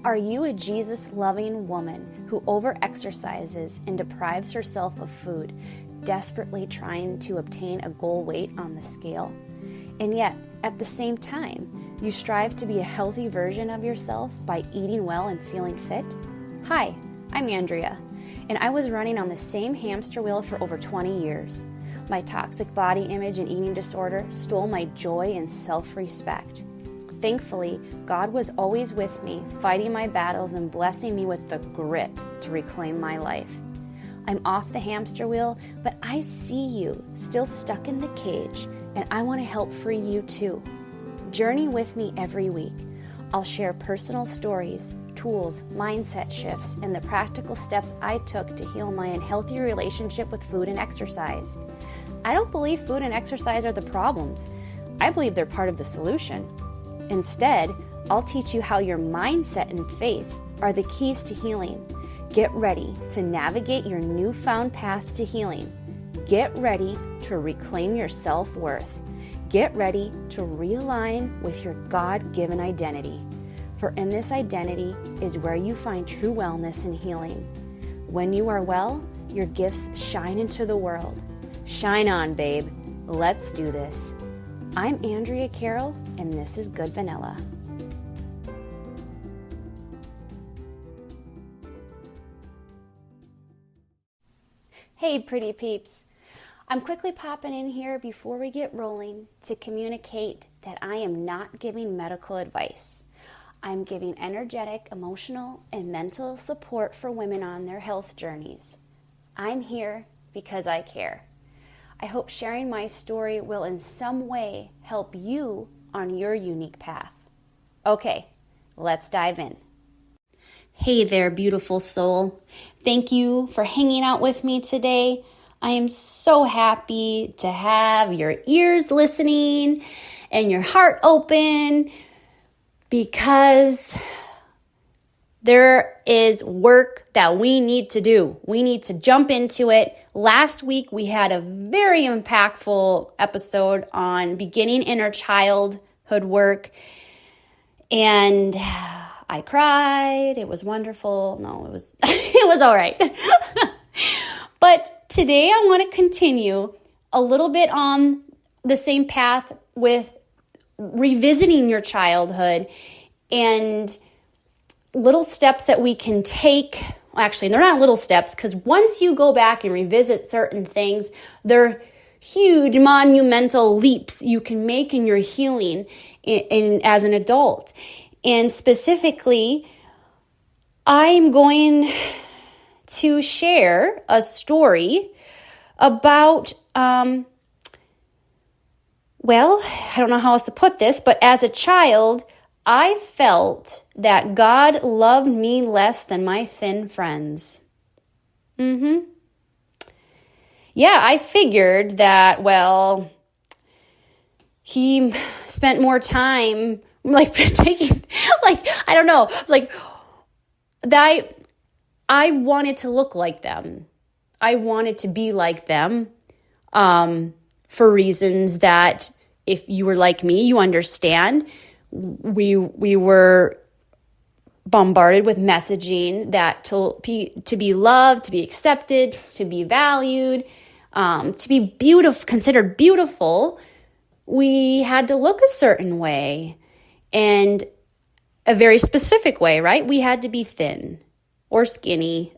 Are you a Jesus-loving woman who overexercises and deprives herself of food, desperately trying to obtain a goal weight on the scale? And yet, at the same time, you strive to be a healthy version of yourself by eating well and feeling fit? Hi, I'm Andrea, and I was running on the same hamster wheel for over 20 years. My toxic body image and eating disorder stole my joy and self-respect. Thankfully, God was always with me, fighting my battles and blessing me with the grit to reclaim my life. I'm off the hamster wheel, but I see you still stuck in the cage, and I want to help free you too. Journey with me every week. I'll share personal stories, tools, mindset shifts, and the practical steps I took to heal my unhealthy relationship with food and exercise. I don't believe food and exercise are the problems. I believe they're part of the solution. Instead, I'll teach you how your mindset and faith are the keys to healing. Get ready to navigate your newfound path to healing. Get ready to reclaim your self-worth. Get ready to realign with your God-given identity. For in this identity is where you find true wellness and healing. When you are well, your gifts shine into the world. Shine on, babe. Let's do this. I'm Andrea Carroll, and this is Good Vanilla. Hey, pretty peeps. I'm quickly popping in here before we get rolling to communicate that I am not giving medical advice. I'm giving energetic, emotional, and mental support for women on their health journeys. I'm here because I care. I hope sharing my story will in some way help you on your unique path. Okay, let's dive in. Hey there, beautiful soul. Thank you for hanging out with me today. I am so happy to have your ears listening and your heart open because there is work that we need to do. We need to jump into it. Last week, we had a very impactful episode on beginning inner childhood work. And I cried. It was wonderful. No, it was, it was all right. But today I want to continue a little bit on the same path with revisiting your childhood and little steps that we can take. Actually, they're not little steps because once you go back and revisit certain things, they're huge, monumental leaps you can make in your healing as an adult. And specifically, I'm going to share a story about, I don't know how else to put this, but as a child, I felt that God loved me less than my thin friends. Yeah, I figured that, he spent more time, taking, I don't know, that I wanted to look like them. I wanted to be like them, for reasons that if you were like me, you understand. We were bombarded with messaging that to be loved, to be accepted, to be valued, to be beautiful, considered beautiful, we had to look a certain way and a very specific way, right? We had to be thin or skinny.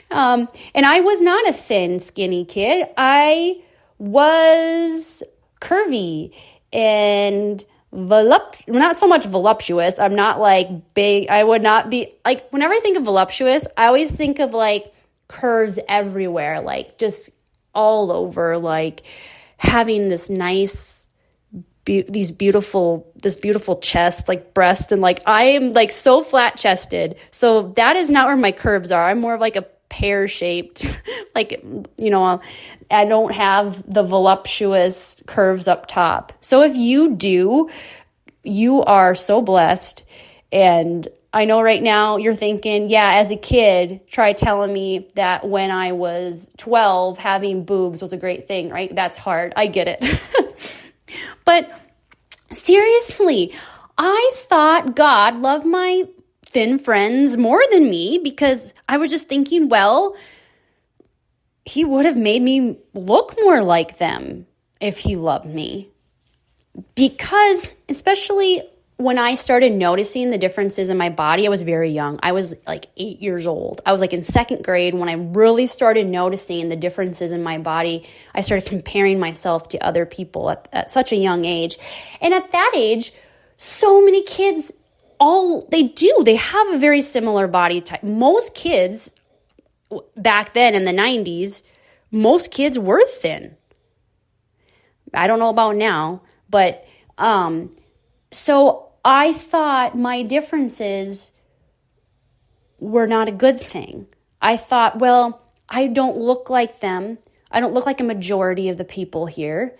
And I was not a thin, skinny kid. I was curvy and not so much voluptuous. I'm not big. I would not be whenever I think of voluptuous, I always think of curves everywhere, just all over, having this nice, this beautiful chest, breast, and I am so flat chested. So that is not where my curves are. I'm more of a pear shaped, I don't have the voluptuous curves up top. So if you do, you are so blessed. And I know right now you're thinking, yeah, as a kid, try telling me that when I was 12, having boobs was a great thing, right? That's hard. I get it. But seriously, I thought God loved my thin friends more than me because I was just thinking, well, he would have made me look more like them if he loved me. Because especially when I started noticing the differences in my body, I was very young. I was like 8 years old. I was like in second grade when I really started noticing the differences in my body. I started comparing myself to other people at such a young age. And at that age, so many kids, they have a very similar body type. Most kids back then in the 90s, most kids were thin. I don't know about now, but so I thought my differences were not a good thing. I thought, well, I don't look like them. I don't look like a majority of the people here.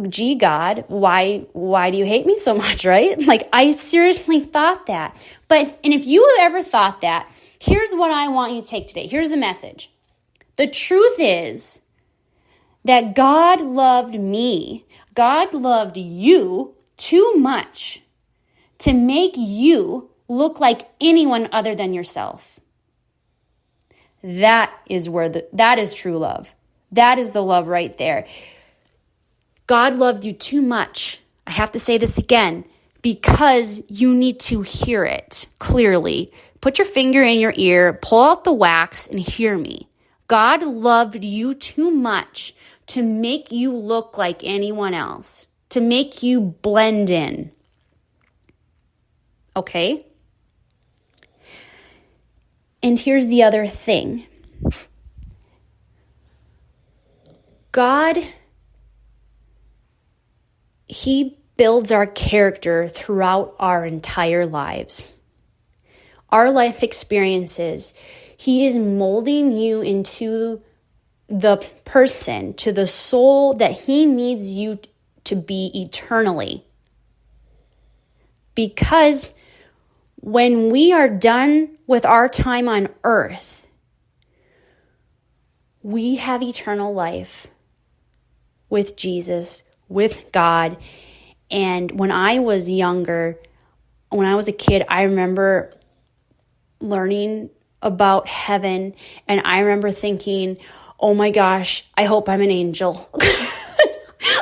Gee, God, why do you hate me so much, right? Like, I seriously thought that. And if you ever thought that, here's what I want you to take today. Here's the message. The truth is that God loved me. God loved you too much to make you look like anyone other than yourself. That is that is true love. That is the love right there. God loved you too much. I have to say this again because you need to hear it clearly. Put your finger in your ear, pull out the wax, and hear me. God loved you too much to make you look like anyone else, to make you blend in. Okay? And here's the other thing. God, He builds our character throughout our entire lives. Our life experiences, He is molding you into the person, to the soul that He needs you to be eternally. Because when we are done with our time on earth, we have eternal life with Jesus, with God. And when I was younger, when I was a kid, I remember learning about heaven, and I remember thinking, oh my gosh, I hope I'm an angel.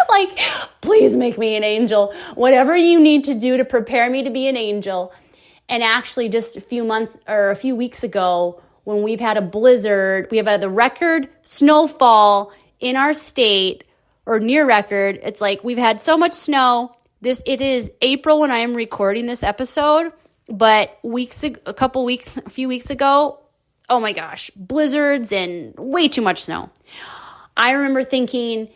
Like, please make me an angel. Whatever you need to do to prepare me to be an angel. And actually, just a few weeks ago, when we've had a blizzard, we have had the record snowfall in our state, or near record. It's like we've had so much snow. It is April when I am recording this episode, but a few weeks ago, oh my gosh, blizzards and way too much snow. I remember thinking,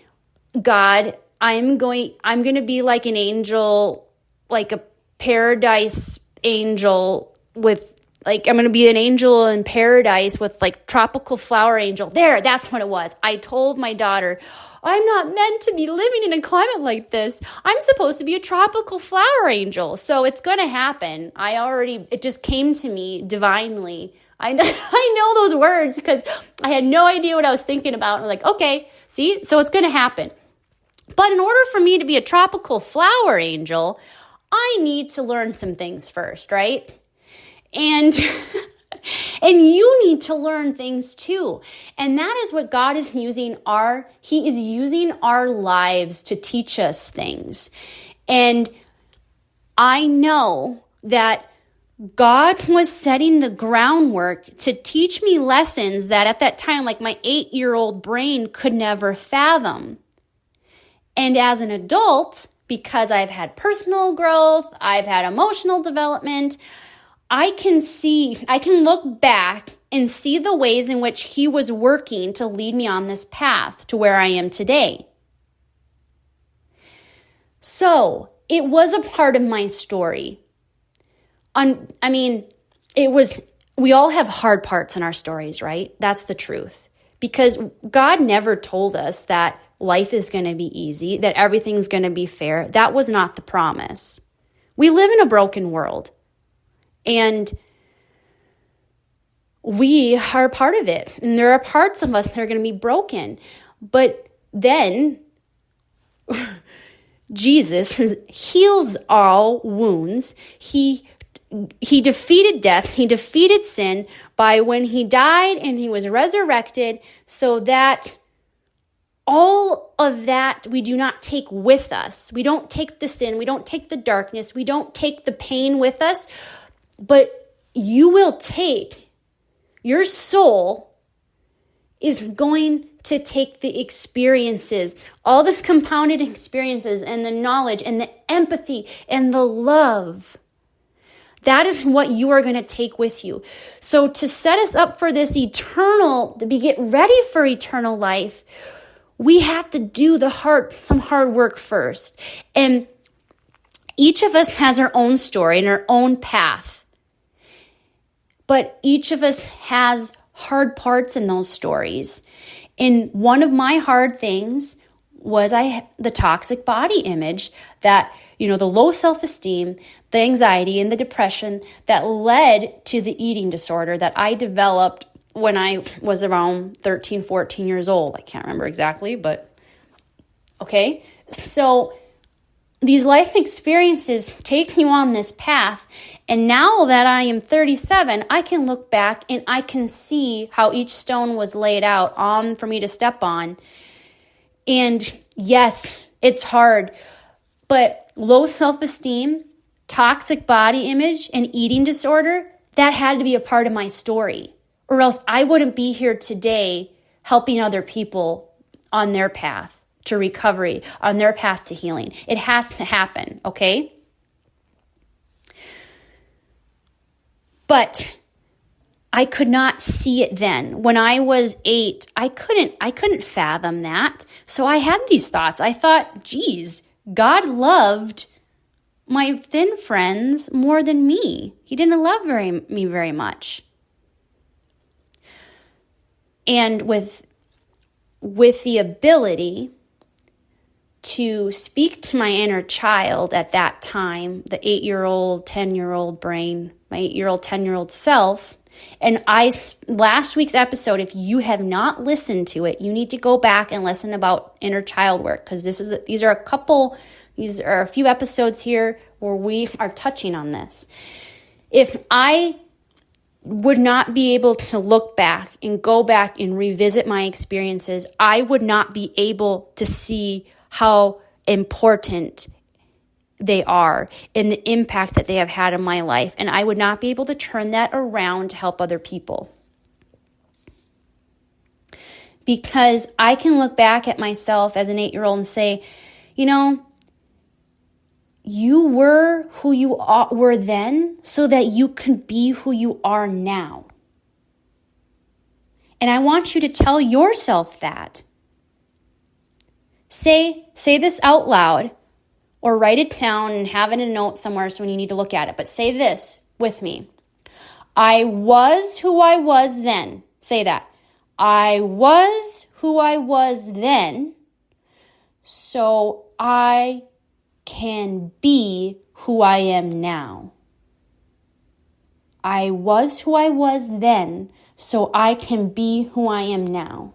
God, I'm going to be like an angel, like a paradise angel with, like, I'm going to be an angel in paradise with like tropical flower angel. There, that's what it was. I told my daughter, I'm not meant to be living in a climate like this. I'm supposed to be a tropical flower angel. So it's going to happen. It just came to me divinely. I know those words because I had no idea what I was thinking about. I'm like, okay, see, so it's going to happen. But in order for me to be a tropical flower angel, I need to learn some things first, right? And you need to learn things too. And that is what God is using. He is using our lives to teach us things. And I know that God was setting the groundwork to teach me lessons that at that time, like my 8-year-old brain could never fathom. And as an adult, because I've had personal growth, I've had emotional development, I can look back and see the ways in which He was working to lead me on this path to where I am today. So it was a part of my story. We all have hard parts in our stories, right? That's the truth. Because God never told us that life is going to be easy, that everything's going to be fair. That was not the promise. We live in a broken world. And we are part of it. And there are parts of us that are going to be broken. But then Jesus heals all wounds. He he defeated death, he defeated sin by when he died and he was resurrected, so that all of that we do not take with us. We don't take the sin, we don't take the darkness, we don't take the pain with us, but you will take, your soul is going to take the experiences, all the compounded experiences and the knowledge and the empathy and the love. That is what you are going to take with you. So to set us up for this eternal, to get ready for eternal life, we have to do some hard work first. And each of us has our own story and our own path. But each of us has hard parts in those stories. And one of my hard things was the toxic body image that, the low self-esteem, the anxiety and the depression that led to the eating disorder that I developed when I was around 13, 14 years old. I can't remember exactly, but okay. So these life experiences take you on this path. And now that I am 37, I can look back and I can see how each stone was laid out for me to step on. And yes, it's hard, but low self-esteem, toxic body image, and eating disorder, that had to be a part of my story, or else I wouldn't be here today helping other people on their path to recovery, on their path to healing. It has to happen, okay? But I could not see it then. When I was 8, I couldn't fathom that. So I had these thoughts. I thought, geez, God loved my thin friends more than me. He didn't love me very much. And with the ability to speak to my inner child at that time, the 8-year-old, 10-year-old brain, my 8-year-old, 10-year-old self. And last week's episode, if you have not listened to it, you need to go back and listen about inner child work, because these are a few episodes here where we are touching on this. If I would not be able to look back and go back and revisit my experiences, I would not be able to see how important they are and the impact that they have had in my life. And I would not be able to turn that around to help other people. Because I can look back at myself as an 8-year-old and say, you were who you were then so that you can be who you are now. And I want you to tell yourself that. Say this out loud, or write it down and have it in a note somewhere so when you need to look at it. But say this with me. I was who I was then. Say that. I was who I was then, so I can be who I am now. I was who I was then, so I can be who I am now.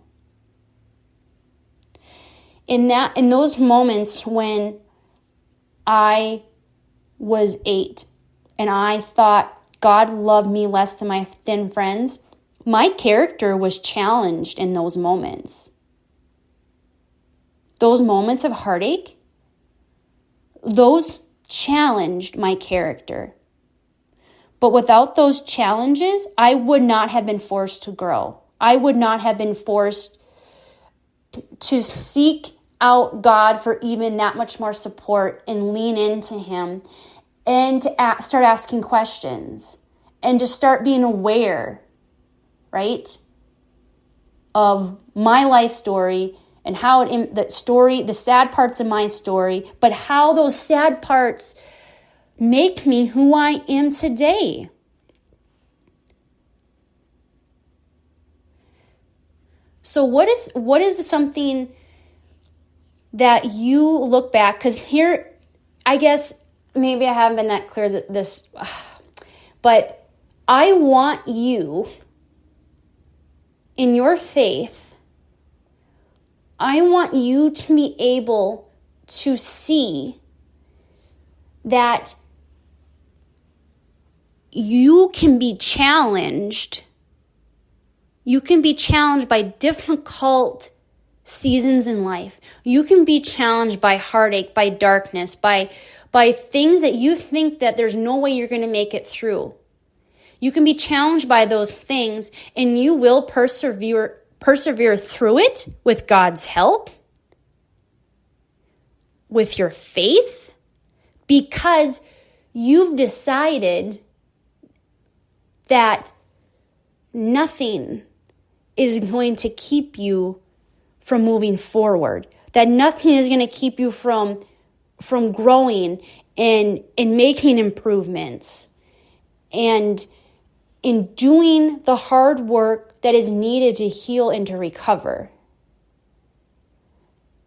In those moments when I was 8 and I thought God loved me less than my thin friends, my character was challenged in those moments. Those moments of heartache, those challenged my character. But without those challenges, I would not have been forced to grow. I would not have been forced to seek out God for even that much more support and lean into Him and to start asking questions and to start being aware, right, of my life story and how the sad parts of my story, but how those sad parts make me who I am today. So what is something that you look back, because here, I guess maybe I haven't been that clear but I want you, in your faith, I want you to be able to see that you can be challenged. You can be challenged by difficult seasons in life. You can be challenged by heartache, by darkness, by things that you think that there's no way you're going to make it through. You can be challenged by those things, and you will persevere through it with God's help, with your faith, because you've decided that nothing is going to keep you from moving forward, that nothing is going to keep you from growing and making improvements and in doing the hard work that is needed to heal and to recover.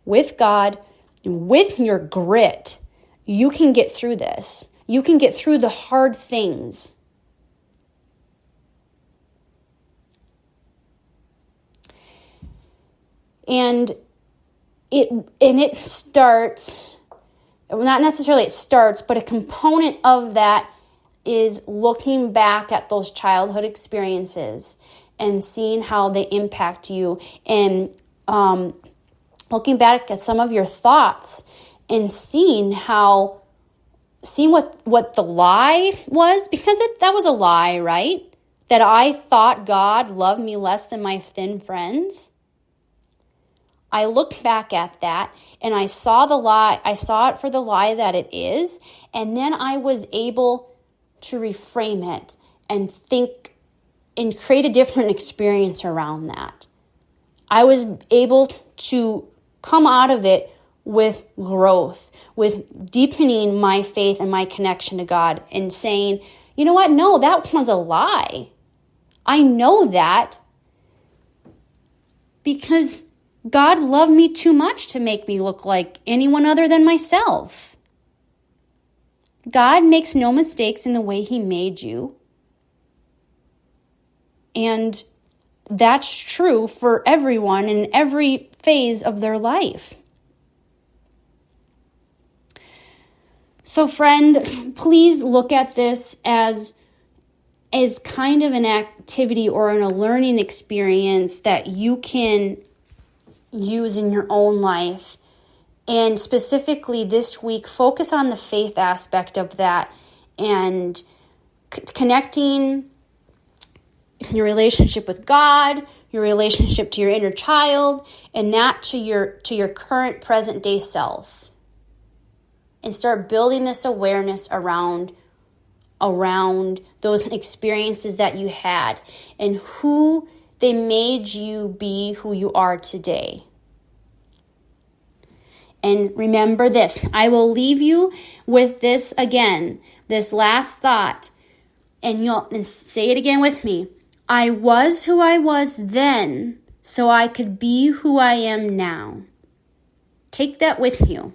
With God, with your grit, you can get through this. You can get through the hard things. And it starts, not necessarily it starts, but a component of that is looking back at those childhood experiences and seeing how they impact you, and looking back at some of your thoughts and seeing what the lie was, because that was a lie, right? That I thought God loved me less than my thin friends. I looked back at that and I saw the lie. I saw it for the lie that it is. And then I was able to reframe it and think and create a different experience around that. I was able to come out of it with growth, with deepening my faith and my connection to God, and saying, you know what? No, that was a lie. I know that because God loved me too much to make me look like anyone other than myself. God makes no mistakes in the way He made you. And that's true for everyone in every phase of their life. So friend, please look at this as kind of an activity or a learning experience that you can use in your own life. And specifically this week, focus on the faith aspect of that and connecting your relationship with God, your relationship to your inner child, and that to your current present day self. And start building this awareness around those experiences that you had and who they made you be, who you are today. And remember this, I will leave you with this again, this last thought, and say it again with me. I was who I was then, so I could be who I am now. Take that with you.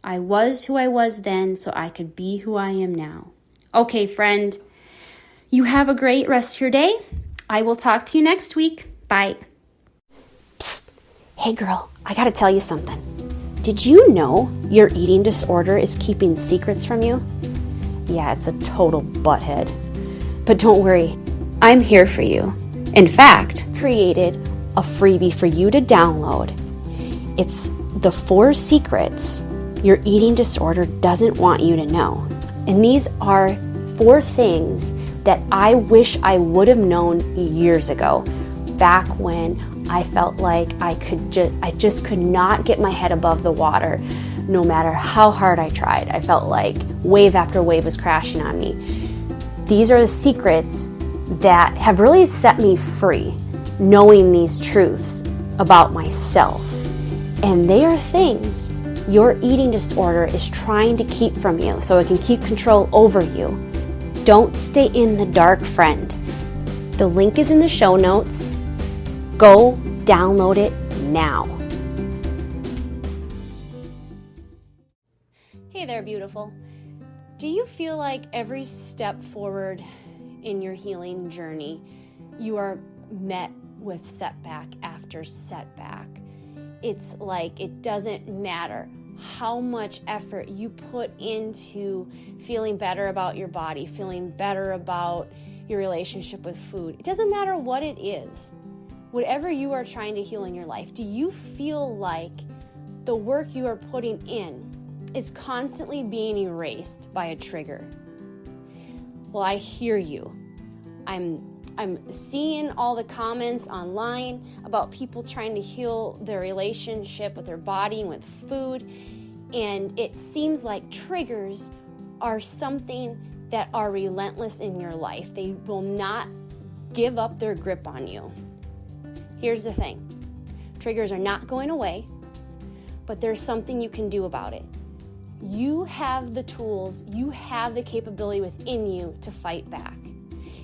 I was who I was then, so I could be who I am now. Okay, friend, you have a great rest of your day. I will talk to you next week. Bye. Psst. Hey girl, I gotta tell you something. Did you know your eating disorder is keeping secrets from you? Yeah, it's a total butthead. But don't worry, I'm here for you. In fact, created a freebie for you to download. It's the 4 secrets your eating disorder doesn't want you to know. And these are 4 things that I wish I would have known years ago, back when I felt like I just could not get my head above the water no matter how hard I tried. I felt like wave after wave was crashing on me. These are the secrets that have really set me free, knowing these truths about myself. And they are things your eating disorder is trying to keep from you so it can keep control over you. Don't stay in the dark, friend. The link is in the show notes. Go download it now. Hey there, beautiful. Do you feel like every step forward in your healing journey, you are met with setback after setback? It's like it doesn't matter how much effort you put into feeling better about your body, feeling better about your relationship with food. It doesn't matter what it is. Whatever you are trying to heal in your life, do you feel like the work you are putting in is constantly being erased by a trigger? Well, I hear you. I'm seeing all the comments online about people trying to heal their relationship with their body and with food, and it seems like triggers are something that are relentless in your life. They will not give up their grip on you. Here's the thing. Triggers are not going away, but there's something you can do about it. You have the tools, you have the capability within you to fight back.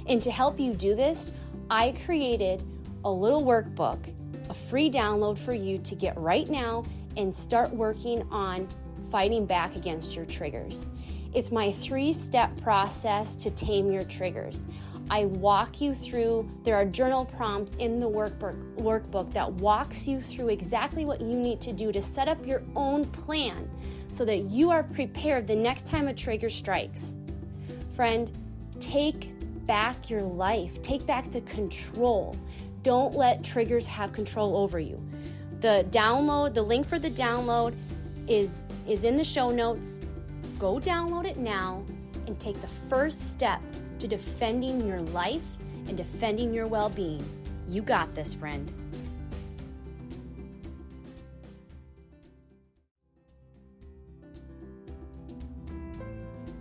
And to help you do this, I created a little workbook, a free download for you to get right now and start working on fighting back against your triggers. It's my 3-step process to tame your triggers. I walk you through, there are journal prompts in the workbook that walks you through exactly what you need to do to set up your own plan so that you are prepared the next time a trigger strikes. Friend, take back your life. Take back the control. Don't let triggers have control over you. The link for the download is in the show notes. Go download it now and take the first step to defending your life and defending your well-being. You got this, friend.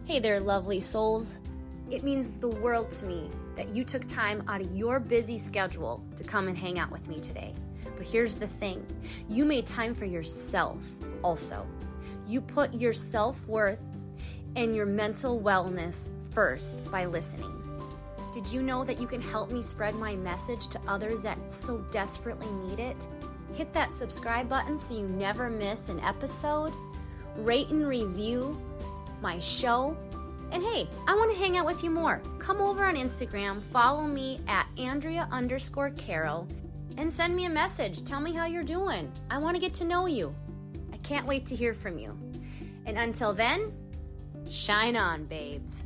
Hey there, lovely souls. It means the world to me that you took time out of your busy schedule to come and hang out with me today. But here's the thing. You made time for yourself also. You put your self-worth and your mental wellness first by listening. Did you know that you can help me spread my message to others that so desperately need it? Hit that subscribe button so you never miss an episode. Rate and review my show. And hey, I want to hang out with you more. Come over on Instagram, follow me at Andrea_Caro, and send me a message. Tell me how you're doing. I want to get to know you. I can't wait to hear from you. And until then, shine on, babes.